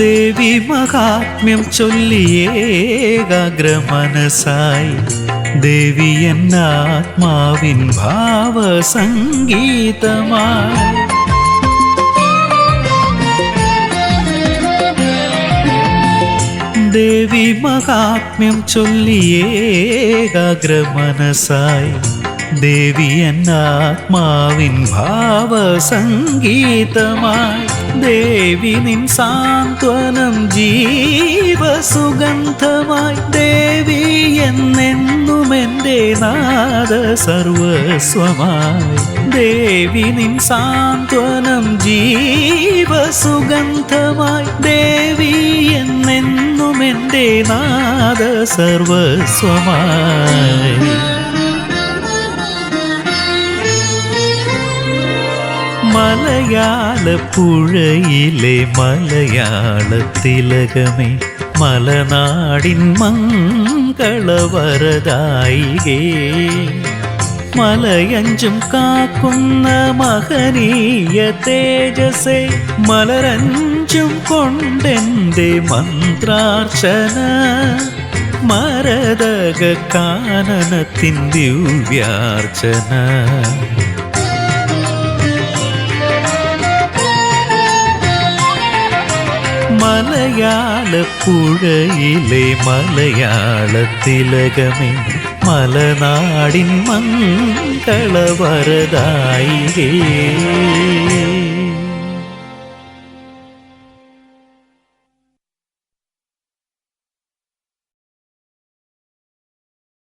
ദേവി മഹാത്മ്യം ചൊല്ലിയേകാഗ്രമനസായി ദേവി എന്നാത്മാവിൻ ഭാവസംഗീതമായി ദേവി മഹാത്മ്യം ചൊല്ലിയേകാഗ്രമനസായി ദേവി എന്നാത്മാവിൻ ഭാവസംഗീതമായി ദേവി നിൻ സാന്ത്വനം ജീവസുഗന്ധമായി ദേവി എന്നെന്നും എൻ്റെ നാദ സർവസ്വമായി ദേവി നിൻ സാന്ത്വനം ജീവസുഗന്ധമായി ദേവി എന്നെന്നും എൻ്റെ നാദ സർവസ്വമായി മലയാളപ്പുഴയിലെ മലയാളത്തിലകമേ മലനാടിൻ മംഗളവരദായികേ മലയഞ്ചും കാക്കുന്ന മഹനീയ തേജസേ മലരഞ്ചും കൊണ്ടെൻ്റെ മന്ത്രാർച്ചന മരതക കാനനത്തിൻ ദിവ്യാർച്ചന മലയാളപ്പുഴയിലെ മലയാളത്തിലകമേ മലനാടിൻ മംഗളവരദായികേ